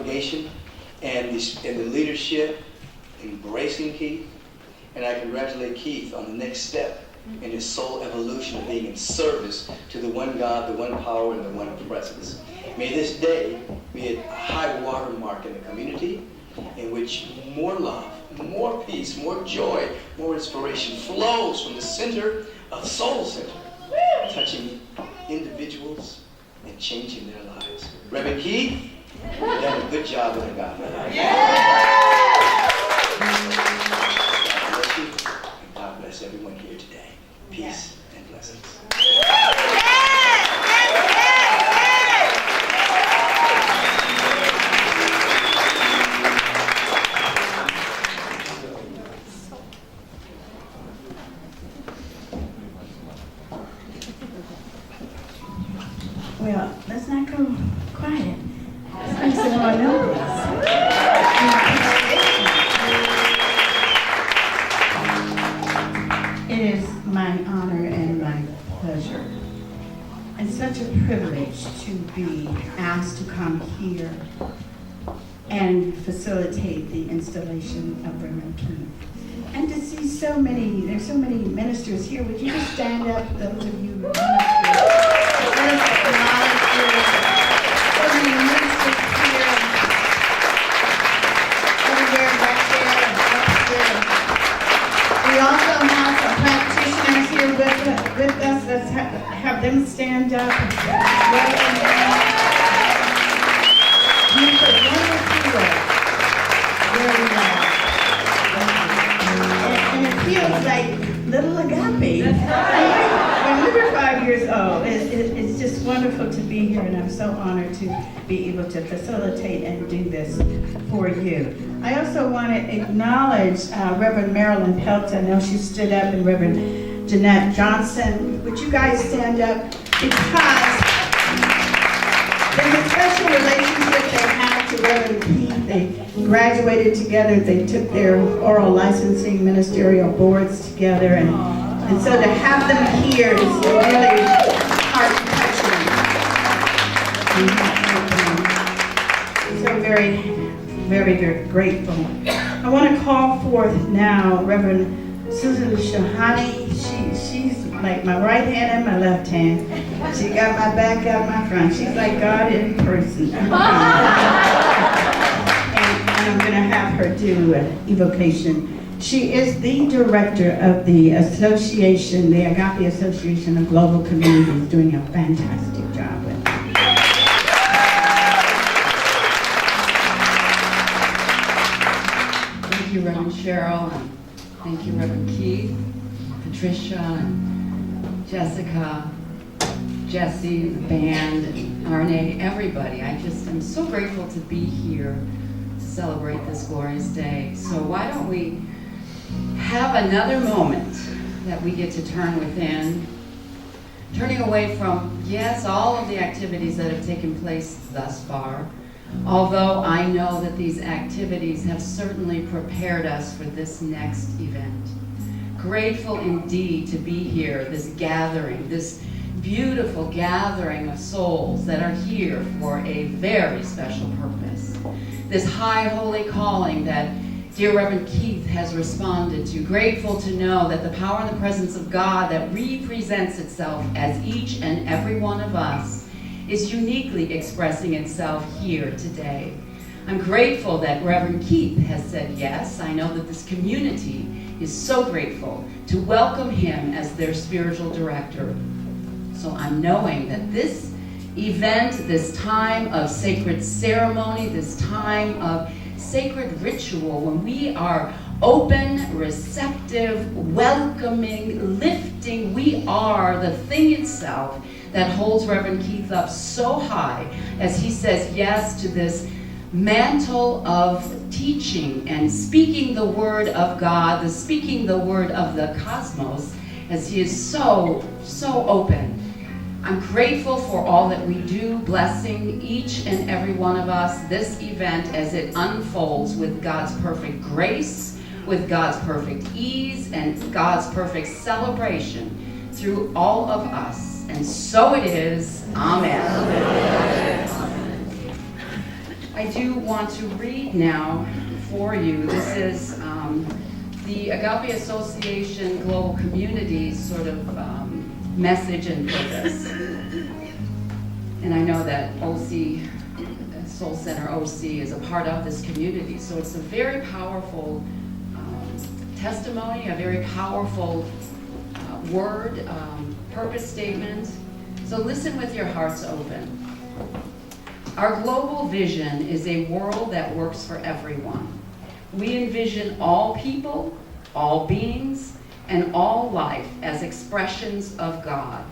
delegation and the leadership embracing Keith. And I congratulate Keith on the next step in his soul evolution of being in service to the one God, the one power, and the one presence. May this day be a high water mark in the community in which more love, more peace, more joy, more inspiration flows from the center of Soul Center, touching individuals and changing their lives. Reverend Keith, you've done a good job with the God. God bless you, and God bless everyone here today. Peace and blessings. Well, let's not go quiet. Let's make some more noise. It is my honor and my pleasure and such a privilege to be asked to come here and facilitate the installation of Reverend Keith. And to see there's so many ministers here. Would you just stand up, those of you ministers? Let us acknowledge so many ministers here, everywhere back there and up here. We also have some practitioners here with us. Let's have them stand up. You put wonderful work. Very well. And it feels like little agape. When we were 5 years old, it's just wonderful to be here, and I'm so honored to be able to facilitate and do this for you. I also want to acknowledge Reverend Marilyn Pelt. I know she stood up, and Reverend Jeanette Johnson. Would you guys stand up? Because there's a special relationship they have to Reverend Keith. They graduated together. They took their oral licensing ministerial boards together, and so to have them here is really heart-touching. So very, very, very grateful. I want to call forth now Reverend Susan Shahani. She's like my right hand and my left hand. She got my back, got my front. She's like God in person. And I'm going to have her do an evocation. She is the director of the association, the Agape Association of Global Communities, doing a fantastic job with it. Thank you, Reverend Cheryl, and thank you, Reverend Keith, Patricia, and Jessica, Jesse, the band, and Arne, everybody. I'm so grateful to be here to celebrate this glorious day. So why don't we have another moment that we get to turn within, turning away from, yes, all of the activities that have taken place thus far, although I know that these activities have certainly prepared us for this next event. Grateful indeed to be here, this gathering, this beautiful gathering of souls that are here for a very special purpose. This high holy calling that dear Reverend Keith has responded to. Grateful to know that the power and the presence of God that represents itself as each and every one of us is uniquely expressing itself here today. I'm grateful that Reverend Keith has said yes. I know that this community is so grateful to welcome him as their spiritual director. So I'm knowing that this event, this time of sacred ceremony, this time of sacred ritual, when we are open, receptive, welcoming, lifting, we are the thing itself that holds Reverend Keith up so high as he says yes to this mantle of teaching and speaking the word of God, speaking the word of the cosmos, as he is so open. I'm grateful for all that we do, blessing each and every one of us, this event as it unfolds with God's perfect grace, with God's perfect ease, and God's perfect celebration through all of us. And so it is. Amen. I do want to read now for you. This is the Agape Association Global Community sort of message and purpose. And I know that OC, Soul Center OC, is a part of this community. So it's a very powerful testimony, a very powerful word, purpose statement. So listen with your hearts open. Our global vision is a world that works for everyone. We envision all people, all beings, and all life as expressions of God.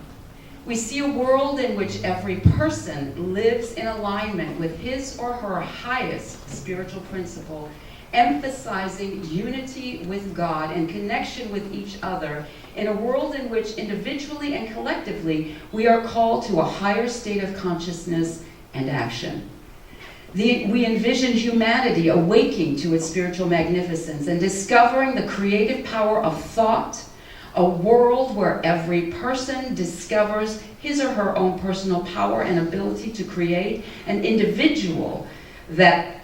We see a world in which every person lives in alignment with his or her highest spiritual principle, emphasizing unity with God and connection with each other, in a world in which individually and collectively we are called to a higher state of consciousness and action. We envision humanity awaking to its spiritual magnificence and discovering the creative power of thought, a world where every person discovers his or her own personal power and ability to create an individual life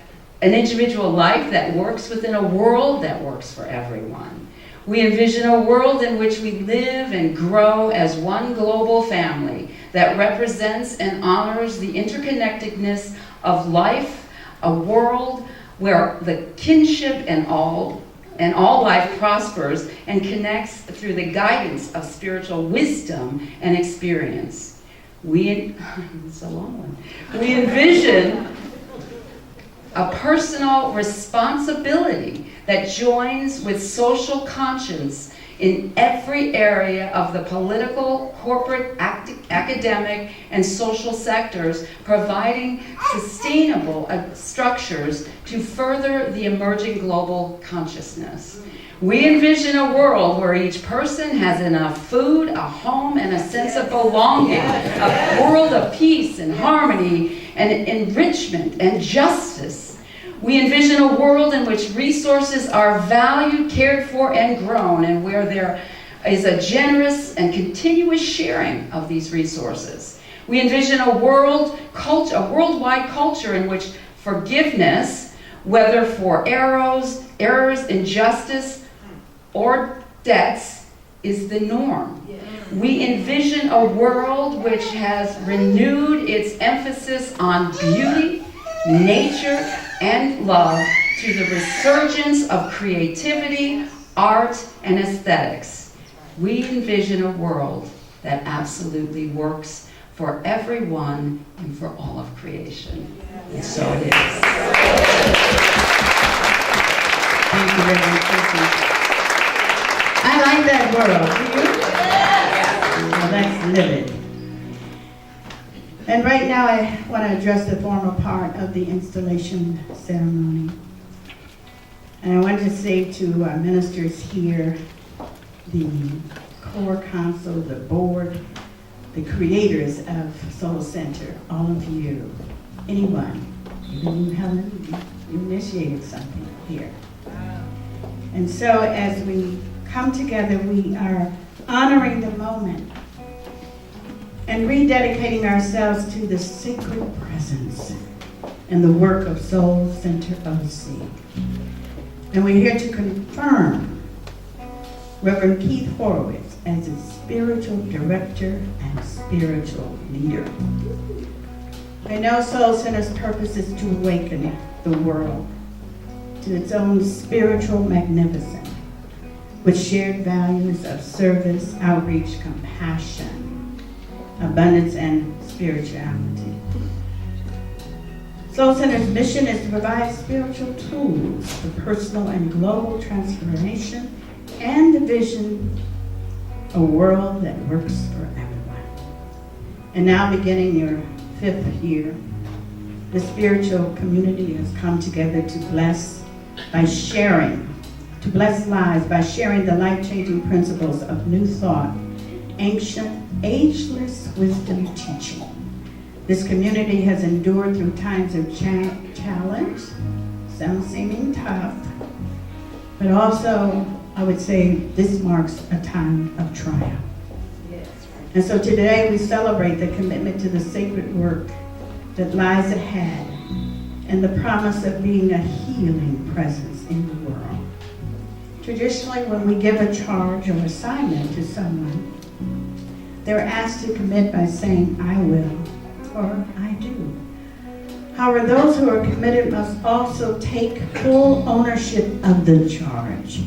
that works within a world that works for everyone. We envision a world in which we live and grow as one global family that represents and honors the interconnectedness of life, a world where the kinship and all life prospers and connects through the guidance of spiritual wisdom and experience. It's a long one. We envision a personal responsibility that joins with social conscience in every area of the political, corporate, academic, and social sectors, providing sustainable structures to further the emerging global consciousness. We envision a world where each person has enough food, a home, and a sense of belonging, a world of peace and harmony and enrichment and justice. We envision a world in which resources are valued, cared for, and grown, and where there is a generous and continuous sharing of these resources. We envision a worldwide culture in which forgiveness, whether for errors, injustice, or debts, is the norm. We envision a world which has renewed its emphasis on beauty, nature, and love through the resurgence of creativity, art, and aesthetics. We envision a world that absolutely works for everyone and for all of creation. And so it is. Thank you, Reverend Chrissy. I like that world. Do you? Well, let's live it. And right now I want to address the formal part of the installation ceremony. And I want to say to our ministers here, the core council, the board, the creators of Soul Center, all of you, anyone, even you, Helen, you initiated something here. And so as we come together, we are honoring the moment and rededicating ourselves to the sacred presence and the work of Soul Center OC. And we're here to confirm Reverend Keith Horwitz as its spiritual director and spiritual leader. I know Soul Center's purpose is to awaken the world to its own spiritual magnificence with shared values of service, outreach, compassion, abundance, and spirituality. Soul Center's mission is to provide spiritual tools for personal and global transformation and the vision a world that works for everyone. And now, beginning your 5th year, the spiritual community has come together to bless lives by sharing the life-changing principles of new thought, ancient, ageless wisdom teaching. This community has endured through times of challenge, some seeming tough, but also, I would say, this marks a time of triumph. And so today we celebrate the commitment to the sacred work that lies ahead and the promise of being a healing presence in the world. Traditionally, when we give a charge or assignment to someone, they're asked to commit by saying, I will, or I do. However, those who are committed must also take full ownership of the charge.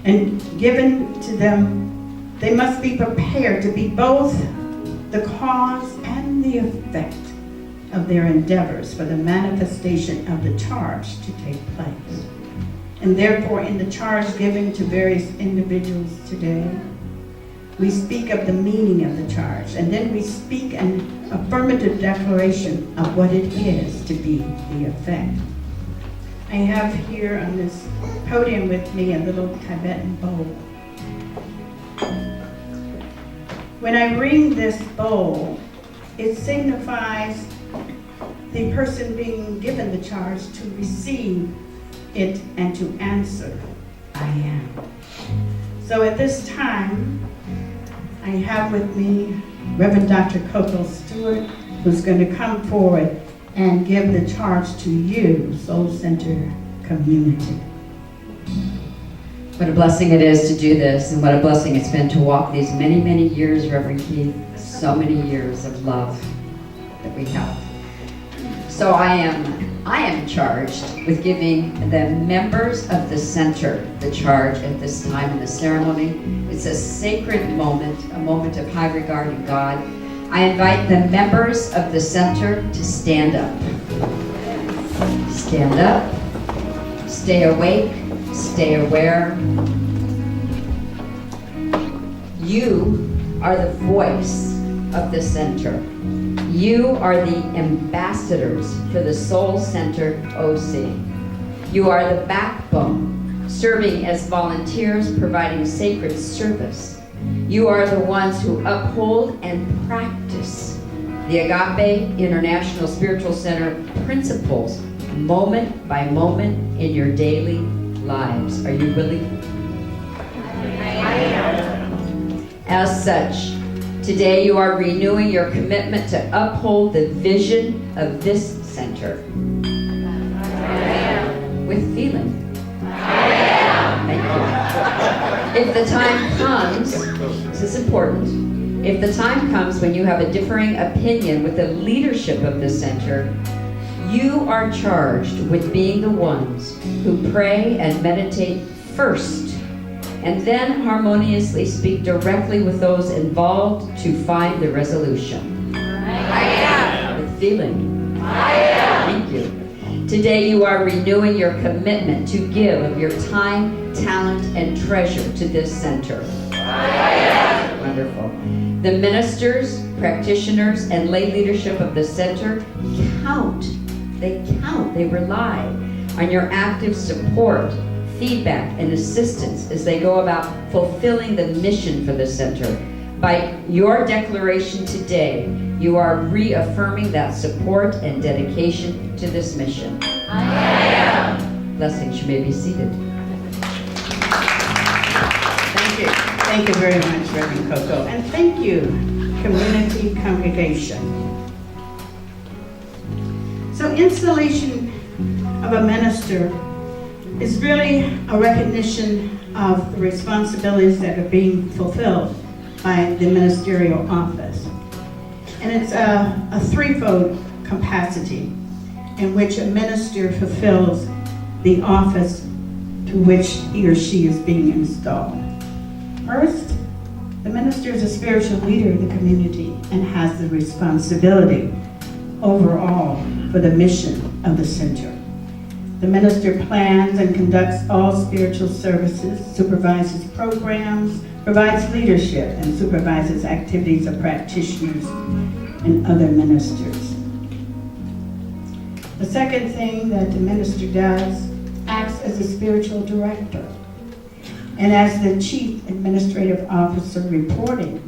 And given to them, they must be prepared to be both the cause and the effect of their endeavors for the manifestation of the charge to take place. And therefore, in the charge given to various individuals today, we speak of the meaning of the charge, and then we speak an affirmative declaration of what it is to be the effect. I have here on this podium with me a little Tibetan bowl. When I ring this bowl, it signifies the person being given the charge to receive it and to answer, I am. So at this time, I have with me Reverend Dr. Coco Stewart, who's going to come forward and give the charge to you, Soul Center community. What a blessing it is to do this, and what a blessing it's been to walk these many, many years, Reverend Keith. So many years of love that we have. So I am charged with giving the members of the center the charge at this time in the ceremony. It's a sacred moment, a moment of high regard in God. I invite the members of the center to stand up. Stand up. Stay awake. Stay aware. You are the voice of the center. You are the ambassadors for the Soul Center OC. You are the backbone, serving as volunteers, providing sacred service. You are the ones who uphold and practice the Agape International Spiritual Center principles moment by moment in your daily lives. Are you willing? I am. As such, today you are renewing your commitment to uphold the vision of this center. I am. With feeling. I am. Thank you. If the time comes, this is important, if the time comes when you have a differing opinion with the leadership of the center, you are charged with being the ones who pray and meditate first, and then harmoniously speak directly with those involved to find the resolution. I am. With feeling. I am. Thank you. Today you are renewing your commitment to give of your time, talent, and treasure to this center. I am. Wonderful. The ministers, practitioners, and lay leadership of the center count. They rely on your active support, feedback, and assistance as they go about fulfilling the mission for the center. By your declaration today, you are reaffirming that support and dedication to this mission. I am. Blessings, you may be seated. Thank you. Thank you very much, Reverend Coco. And thank you, community congregation. So installation of a minister is really a recognition of the responsibilities that are being fulfilled by the ministerial office. And it's a threefold capacity in which a minister fulfills the office to which he or she is being installed. First, the minister is a spiritual leader of the community and has the responsibility overall for the mission of the center. The minister plans and conducts all spiritual services, supervises programs, provides leadership, and supervises activities of practitioners and other ministers. The second thing that the minister does, acts as a spiritual director and as the chief administrative officer reporting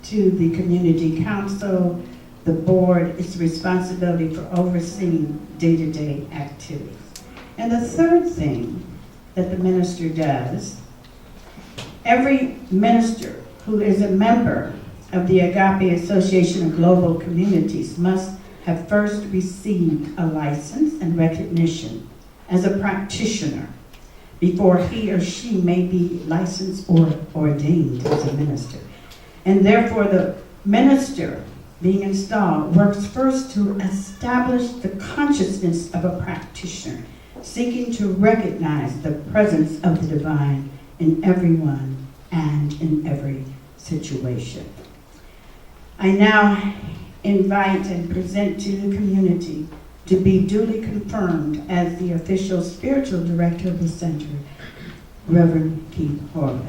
to the community council. The board is responsibility for overseeing day-to-day activities. And the third thing that the minister does, every minister who is a member of the Agape Association of Global Communities must have first received a license and recognition as a practitioner before he or she may be licensed or ordained as a minister. And therefore the minister being installed works first to establish the consciousness of a practitioner, seeking to recognize the presence of the divine in everyone and in every situation. I now invite and present to the community to be duly confirmed as the official spiritual director of the center, Reverend Keith Horwitz.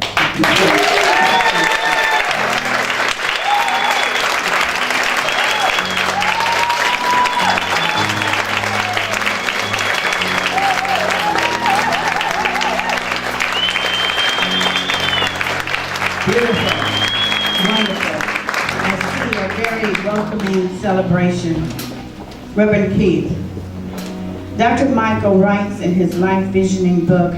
Beautiful, wonderful. I see a very welcoming celebration. Reverend Keith. Dr. Michael writes in his life visioning book,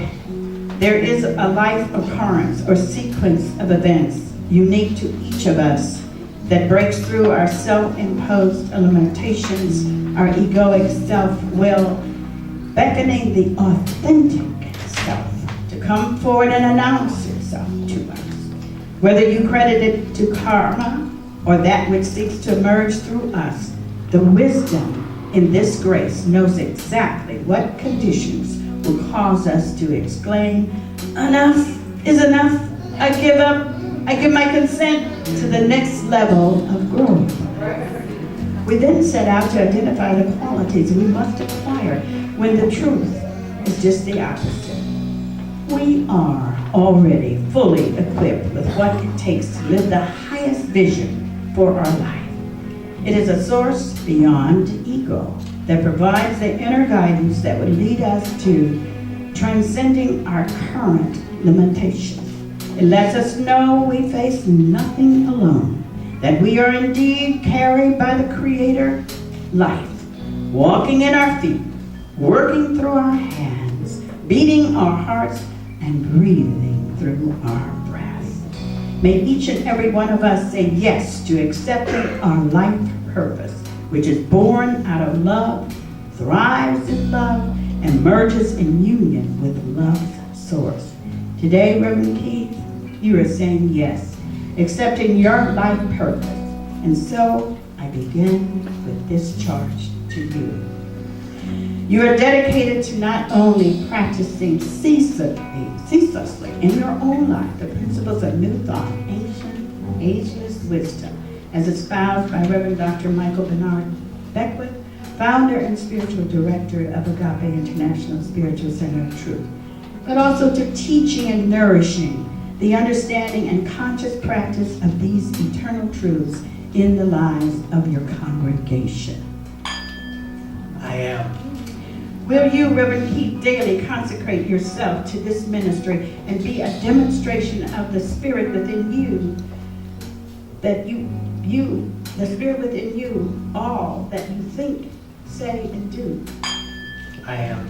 there is a life occurrence or sequence of events unique to each of us that breaks through our self-imposed limitations, our egoic self-will, beckoning the authentic self to come forward and announce itself to us. Whether you credit it to karma or that which seeks to emerge through us, the wisdom in this grace knows exactly what conditions will cause us to exclaim, enough is enough, I give up, I give my consent to the next level of growth. We then set out to identify the qualities we must acquire when the truth is just the opposite. We are already fully equipped with what it takes to live the highest vision for our life. It is a source beyond ego that provides the inner guidance that would lead us to transcending our current limitations. It lets us know we face nothing alone, that we are indeed carried by the Creator life, walking in our feet, working through our hands, beating our hearts, and breathing through our breath. May each and every one of us say yes to accepting our life purpose, which is born out of love, thrives in love, and merges in union with love's source. Today, Reverend Keith, you are saying yes, accepting your life purpose. And so I begin with this charge to you. You are dedicated to not only practicing ceaselessly in your own life the principles of new thought, ancient, ageless wisdom, as espoused by Reverend Dr. Michael Bernard Beckwith, founder and spiritual director of Agape International Spiritual Center of Truth, but also to teaching and nourishing the understanding and conscious practice of these eternal truths in the lives of your congregation. I am. Will you, Reverend Keith, daily consecrate yourself to this ministry and be a demonstration of the Spirit within you, that the Spirit within you, all that you think, say, and do? I am.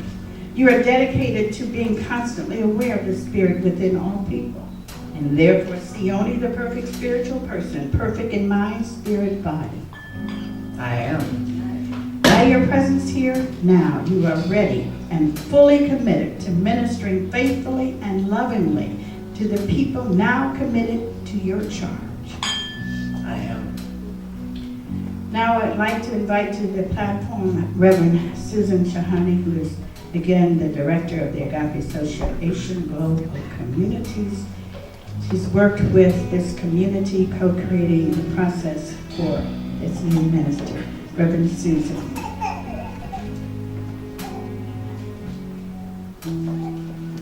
You are dedicated to being constantly aware of the Spirit within all people, and therefore see only the perfect spiritual person, perfect in mind, spirit, body. I am. By your presence here now, you are ready and fully committed to ministering faithfully and lovingly to the people now committed to your charge. I am. Now I'd like to invite to the platform Reverend Susan Shahani, who is again the director of the Agape Association Global Communities. She's worked with this community, co-creating the process for this new minister. Reverend Susan.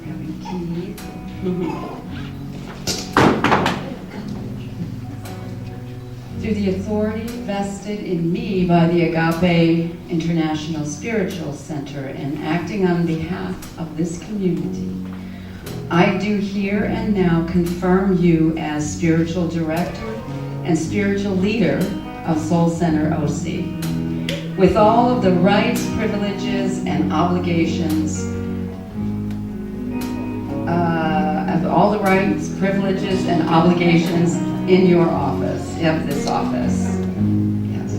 Reverend Keith. Through the authority vested in me by the Agape International Spiritual Center and acting on behalf of this community, I do here and now confirm you as spiritual director and spiritual leader of Soul Center OC, with all of the rights, privileges, and obligations, in your office, of this office. Yes.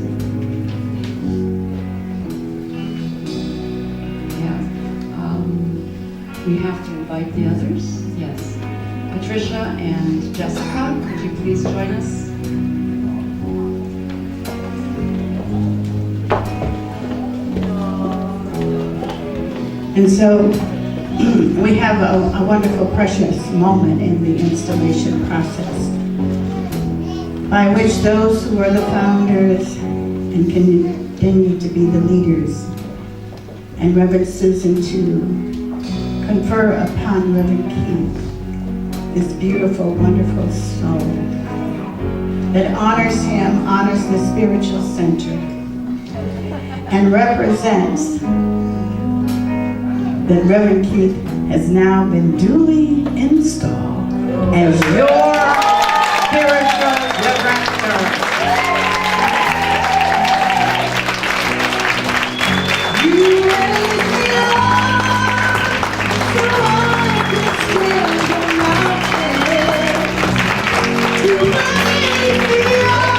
we have to invite the others. Yes. Patricia and Jessica, could you please join us? And so we have a wonderful, precious moment in the installation process by which those who are the founders and continue to be the leaders and Reverend Susan to confer upon Reverend Keith this beautiful, wonderful soul that honors him, honors the spiritual center, and represents that Reverend Keith has now been duly installed as your spiritual director. You raise me up so I can scale the mountains. You raise me up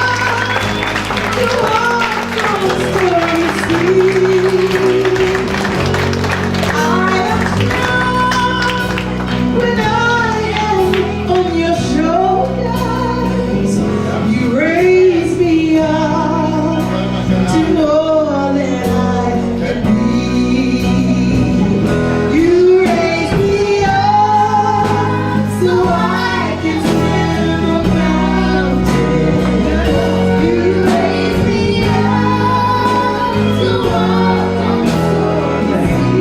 to walk on the stormy sea. When I am on your shoulders, you raise me up to more than I can be. You raise me up so I can swim the mountain. You raise me up to walk on the sea.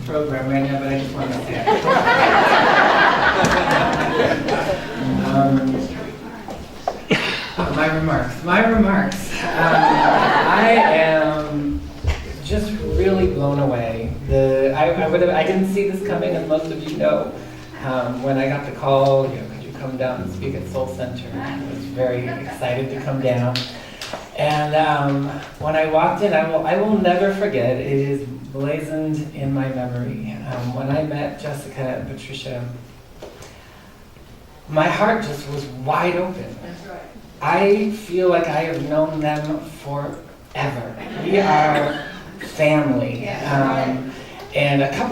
Program right now, but I just want to say My remarks. I am just really blown away. I didn't see this coming, as most of you know. When I got the call, could you come down and speak at Soul Center? I was very excited to come down. And when I walked in, I will never forget. It is blazoned in my memory. When I met Jessica and Patricia, my heart just was wide open. That's right. I feel like I have known them forever. We are family. And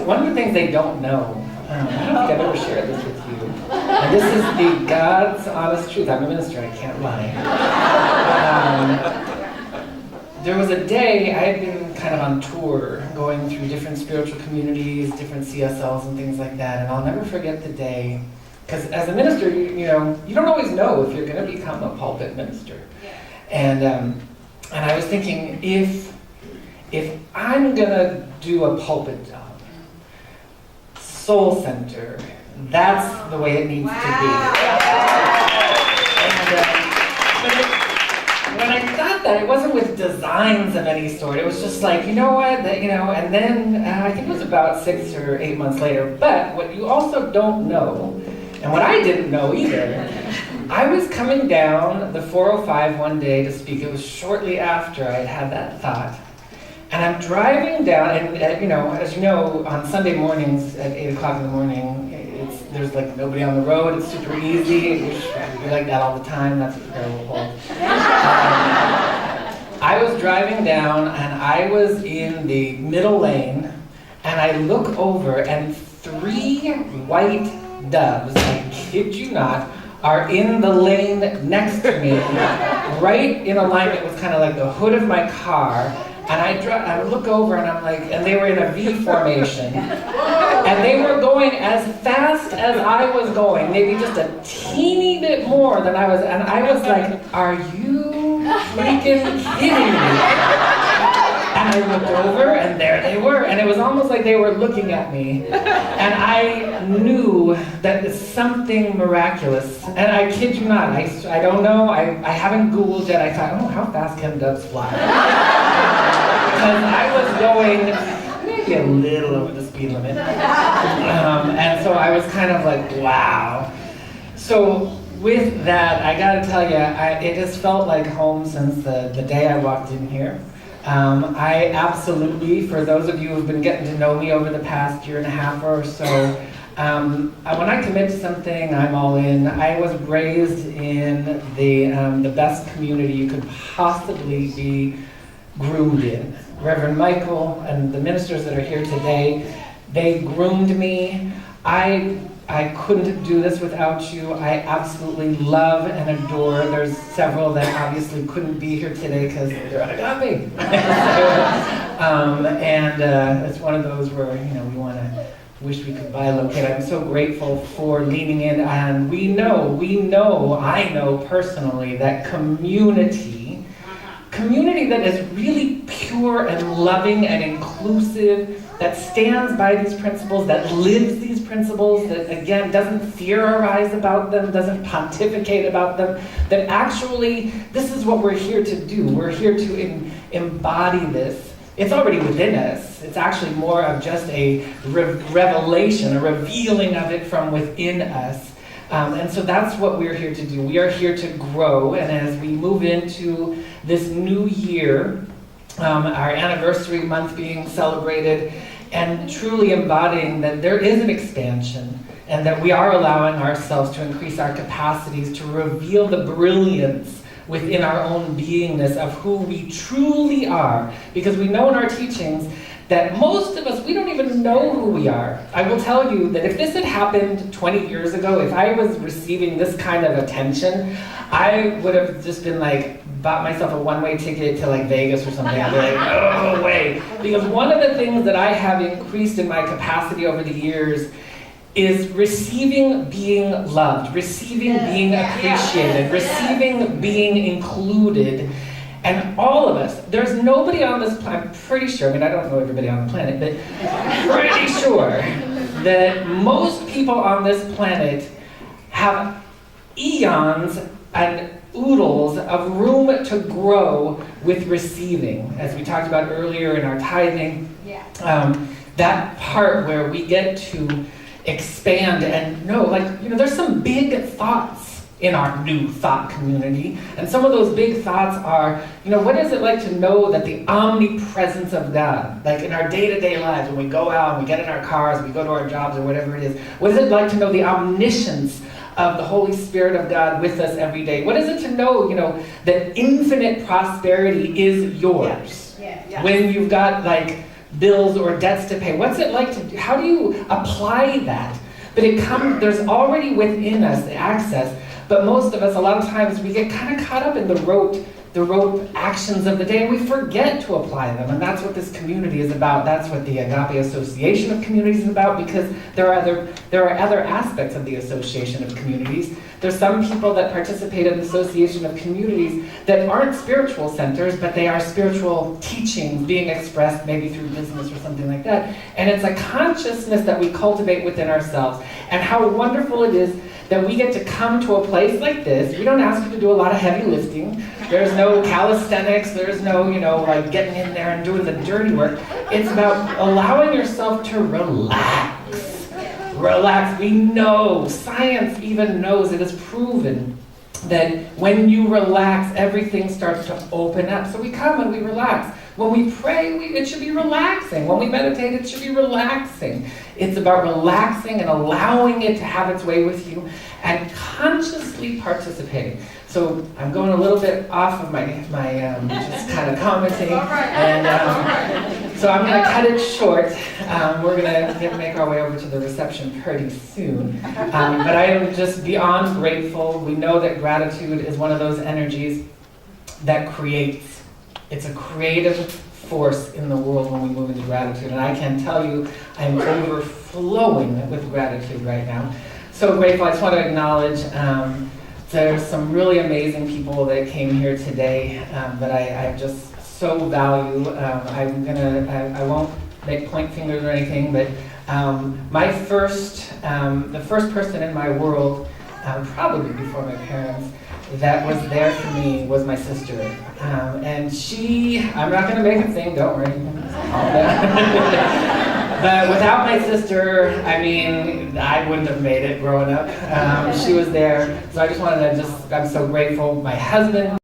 one of the things they don't know, I don't think I've ever shared this with you, and this is the God's honest truth. I'm a minister, I can't lie. There was a day, I had been kind of on tour, going through different spiritual communities, different CSLs and things like that, and I'll never forget the day, because as a minister, you don't always know if you're going to become a pulpit minister. And I was thinking, if I'm going to do a pulpit job, Soul Center, that's the way it needs to be. And when I thought that, it wasn't with designs of any sort. It was just like, you know what, and then I think it was about 6 or 8 months later. But what you also don't know, and what I didn't know either, I was coming down the 405 one day to speak. It was shortly after I had that thought. And I'm driving down, and as you know, on Sunday mornings at 8 o'clock in the morning, there's like nobody on the road. It's super easy. We're like that all the time. That's what prayer will hold. I was driving down, and I was in the middle lane, and I look over, and 3 white doves, I kid you not, are in the lane next to me, right in alignment with kind of like the hood of my car. And I look over and I'm like, and they were in a V formation. And they were going as fast as I was going, maybe just a teeny bit more than I was. And I was like, are you freaking kidding me? And I looked over, and there they were. And it was almost like they were looking at me. And I knew that it's something miraculous. And I kid you not, I don't know, I haven't Googled yet. I thought, oh, how fast can doves fly? Because I was going maybe a little over the speed limit. And so I was kind of like, wow. So with that, I gotta tell you, it has felt like home since the day I walked in here. I absolutely, for those of you who've been getting to know me over the past year and a half or so, when I commit to something, I'm all in. I was raised in the best community you could possibly be groomed in. Reverend Michael and the ministers that are here today, they groomed me. I couldn't do this without you. I absolutely love and adore. There's several that obviously couldn't be here today because they're at Agape. It's one of those where, we want to wish we could bilocate. I'm so grateful for leaning in, and I know personally that community that is really pure and loving and inclusive, that stands by these principles, that lives these principles, that again doesn't theorize about them, doesn't pontificate about them, that actually this is what we're here to do. We're here to embody this. It's already within us. It's actually more of just a revelation, a revealing of it from within us. And so that's what we're here to do. We are here to grow, and as we move into this new year, our anniversary month being celebrated, and truly embodying that there is an expansion, and that we are allowing ourselves to increase our capacities to reveal the brilliance within our own beingness of who we truly are. Because we know in our teachings that most of us, we don't even know who we are. I will tell you that if this had happened 20 years ago, if I was receiving this kind of attention, I would have just been like, bought myself a one-way ticket to like Vegas or something. I'd be like, no way. Because one of the things that I have increased in my capacity over the years is receiving being loved, receiving being appreciated, receiving being included. And all of us, there's nobody on this planet, I'm pretty sure, I don't know everybody on the planet, but pretty sure that most people on this planet have eons and oodles of room to grow with receiving. As we talked about earlier in our tithing, that part where we get to expand and know, there's some big thoughts in our new thought community. And some of those big thoughts are, what is it like to know that the omnipresence of God, like in our day-to-day lives, when we go out and we get in our cars, we go to our jobs or whatever it is, what is it like to know the omniscience of the Holy Spirit of God with us every day? What is it to know, that infinite prosperity is yours? When you've got bills or debts to pay, what's it like to, how do you apply that? But there's already within us the access. But most of us, a lot of times, we get kind of caught up in the rote actions of the day, and we forget to apply them. And that's what this community is about. That's what the Agape Association of Communities is about, because there are other aspects of the Association of Communities. There's some people that participate in the Association of Communities that aren't spiritual centers, but they are spiritual teachings being expressed maybe through business or something like that. And it's a consciousness that we cultivate within ourselves. And how wonderful it is that we get to come to a place like this. We don't ask you to do a lot of heavy lifting. There's no calisthenics. There's no, getting in there and doing the dirty work. It's about allowing yourself to relax. Relax. We know, science even knows, it is proven that when you relax, everything starts to open up. So we come and we relax. When we pray, it should be relaxing. When we meditate, it should be relaxing. It's about relaxing and allowing it to have its way with you and consciously participating. So I'm going a little bit off of my just kind of commenting. And so I'm going to cut it short. We're going to make our way over to the reception pretty soon. But I am just beyond grateful. We know that gratitude is one of those energies that creates. It's a creative force in the world when we move into gratitude. And I can tell you, I'm overflowing with gratitude right now. So grateful. I just want to acknowledge there's some really amazing people that came here today that I'm just so value. I won't make point fingers or anything, but the first person in my world, probably before my parents, that was there for me was my sister. And I'm not going to make a thing, don't worry. But without my sister, I mean, I wouldn't have made it growing up. She was there, so I just wanted to I'm so grateful. My husband,